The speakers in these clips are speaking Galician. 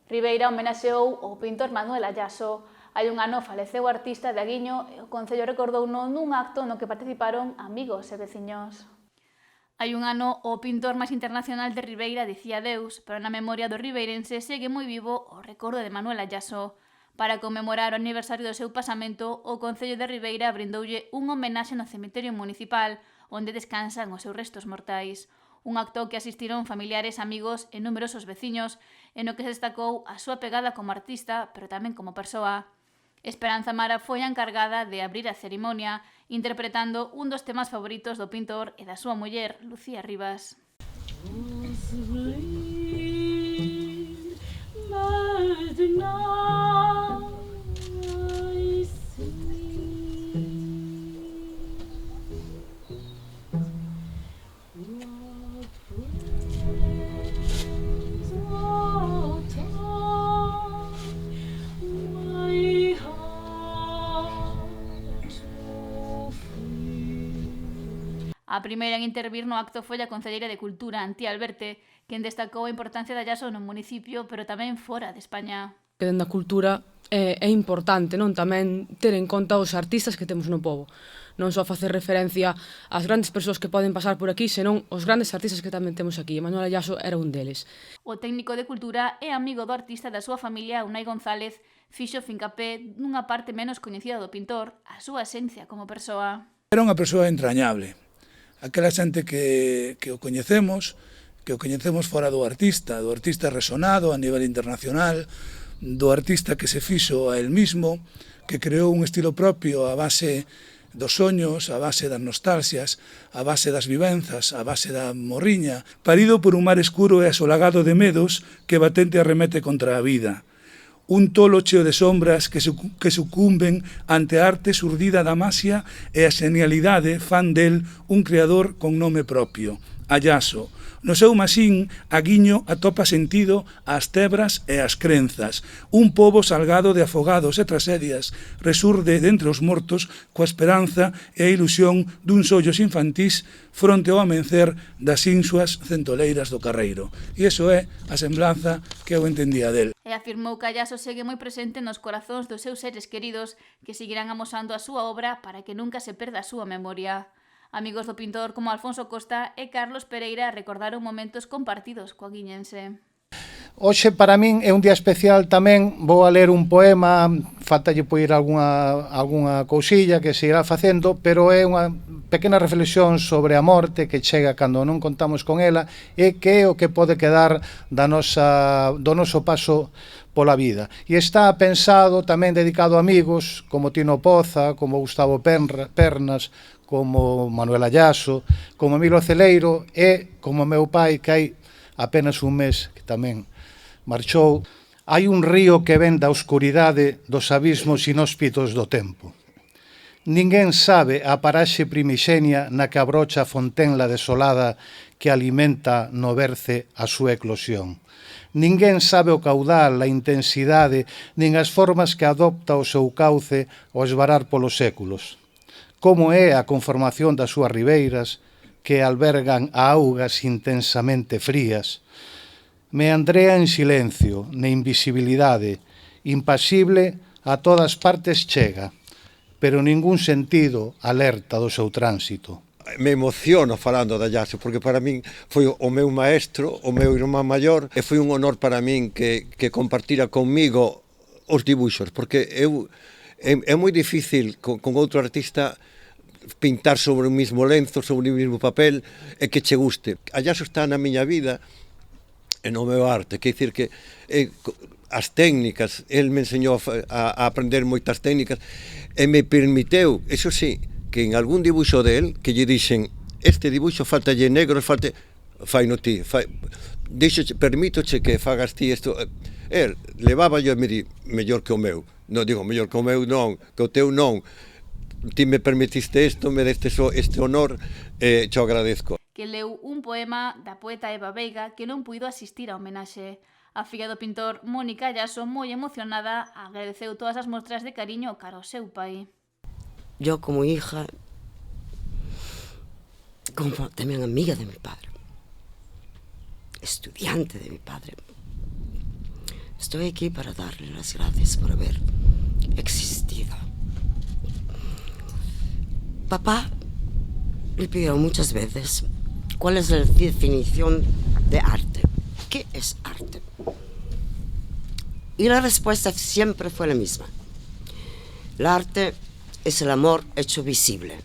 Ribeira homenaxeou o pintor Manuel Ayaso. Hai un ano faleceu o artista de Aguiño e o Concello recordouno nun acto no que participaron amigos e veciños. Hai un ano o pintor máis internacional de Ribeira dicía adeus, pero na memoria do ribeirense segue moi vivo o recordo de Manuel Ayaso. Para conmemorar o aniversario do seu pasamento, o Concello de Ribeira brindoulle un homenaxe no cemiterio municipal, onde descansan os seus restos mortais. Un acto que asistiron familiares, amigos e numerosos veciños, en o que se destacou a súa pegada como artista, pero tamén como persoa. Esperanza Mara foi a encargada de abrir a cerimonia, interpretando un dos temas favoritos do pintor e da súa muller, Lucía Rivas. A primeira en intervir no acto foi a concelleira de Cultura, Antía Alberte, quen destacou a importancia de Ayaso no municipio, pero tamén fora de España. Que dentro da cultura é importante, non, tamén ter en conta os artistas que temos no pobo. Non só facer referencia ás grandes persoas que poden pasar por aquí, senón os grandes artistas que tamén temos aquí. Manuel Ayaso era un deles. O técnico de Cultura e amigo do artista da súa familia, Unai González, fixo fincapé nunha parte menos coñecida do pintor, a súa esencia como persoa. Era unha persoa entrañable. Aquela xente que o coñecemos fora do artista resonado a nivel internacional, do artista que se fixo a él mismo, que creou un estilo propio a base dos soños, a base das nostalxias, a base das vivenzas, a base da morriña, parido por un mar escuro e asolagado de medos que batente arremete contra a vida. Un tolo cheo de sombras que sucumben ante a arte surdida da masia e a xenialidade fan del un creador con nome propio, Ayaso. No seu masín, Aguiño atopa sentido ás tebras e ás crenzas. Un pobo salgado de afogados e tragedias resurde dentre os mortos coa esperanza e a ilusión duns ollos infantís fronte ao amencer das insuas centoleiras do Carreiro. E iso é a semblanza que eu entendía del. E afirmou que Ayaso segue moi presente nos corazóns dos seus seres queridos que seguirán amosando a súa obra para que nunca se perda a súa memoria. Amigos do pintor como Alfonso Costa e Carlos Pereira recordaron momentos compartidos coa guiñense. Hoxe para min é un día especial tamén, vou a ler un poema, faltalle poir algunha cousilla que se irá facendo, pero é unha pequena reflexión sobre a morte que chega cando non contamos con ela e que é o que pode quedar do noso paso pola vida. E está pensado tamén dedicado a amigos como Tino Poza, como Gustavo Pernas, como Manuel Ayaso, como Emilio Celeiro e como meu pai que hai apenas un mes que tamén marchou. Hai un río que ven da oscuridade dos abismos inhóspitos do tempo. Ninguén sabe a paraxe primixenia na que abrocha a fontenla desolada que alimenta no berce a súa eclosión. Ninguén sabe o caudal, a intensidade, nin as formas que adopta o seu cauce ao esvarar polos séculos. Como é a conformación das súas ribeiras, que albergan a augas intensamente frías. Meandrea en silencio, na invisibilidade, impasible a todas partes chega, pero ningún sentido alerta do seu tránsito. Me emociono falando de Ayaso, porque para min foi o meu maestro, o meu irmán maior, e foi un honor para min que compartira conmigo os dibuixos, porque é moi difícil con outro artista pintar sobre o mismo lenzo, sobre o mismo papel, e que che guste. Ayaso está na miña vida e no meu arte, quer dicir que as técnicas, el me enseñou a aprender moitas técnicas e me permiteu, eso sí, que en algún dibuixo del, que lle dixen, este dibuixo faltalle negros, faino ti, permítoche que fagas ti isto. El levaba yo e me di, mellor que o meu. Non digo, mellor que o meu non, que o teu non. Ti me permitiste isto, me deste este honor, te agradezco. Que leu un poema da poeta Eva Veiga que non puido asistir á homenaxe. A filla do pintor Mónica Ayaso, moi emocionada, agradeceu todas as mostras de cariño cara ao seu pai. Yo como hija, como tamén amiga de mi padre, estudiante de mi padre, Estoy aquí para darle las gracias por haber existido. Papá le pidió muchas veces cuál es la definición de arte. ¿Qué es arte? Y la respuesta siempre fue la misma. El arte es el amor hecho visible.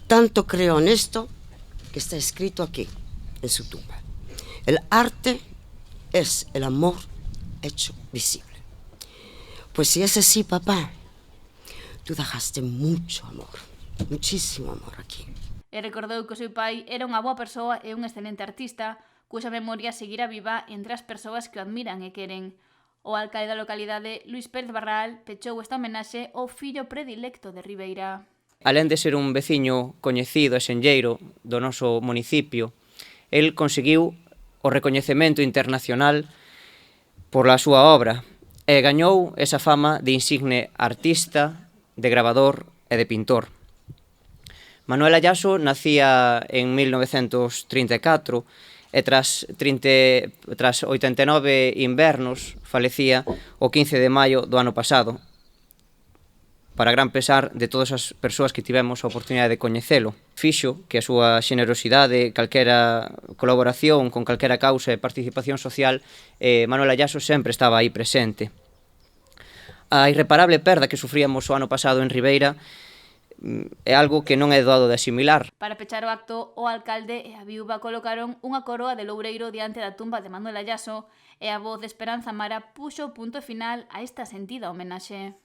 Tanto creo en esto que está escrito aquí, en su tumba. El arte es el amor hecho visible. Pues si es así, papá, tú dejaste mucho amor, muchísimo amor aquí. E recordou que o seu pai era unha boa persoa e un excelente artista, cuxa memoria seguirá viva entre as persoas que o admiran e queren. O alcalde da localidade, Luís Pérez Barral, pechou esta homenaxe ao fillo predilecto de Ribeira. Alén de ser un veciño coñecido e senlleiro do noso municipio, el conseguiu o recoñecemento internacional por a súa obra e gañou esa fama de insigne artista, de grabador e de pintor. Manuel Ayaso nacía en 1934 e tras 89 invernos falecía o 15 de maio do ano pasado, para gran pesar de todas as persoas que tivemos a oportunidade de coñecelo. Fixo que a súa xenerosidade, calquera colaboración con calquera causa e participación social, Manuel Ayaso sempre estaba aí presente. A irreparable perda que sufríamos o ano pasado en Ribeira é algo que non é doado de asimilar. Para pechar o acto, o alcalde e a viúva colocaron unha coroa de loureiro diante da tumba de Manuel Ayaso e a voz de Esperanza Mara puxo o punto final a esta sentida homenaxe.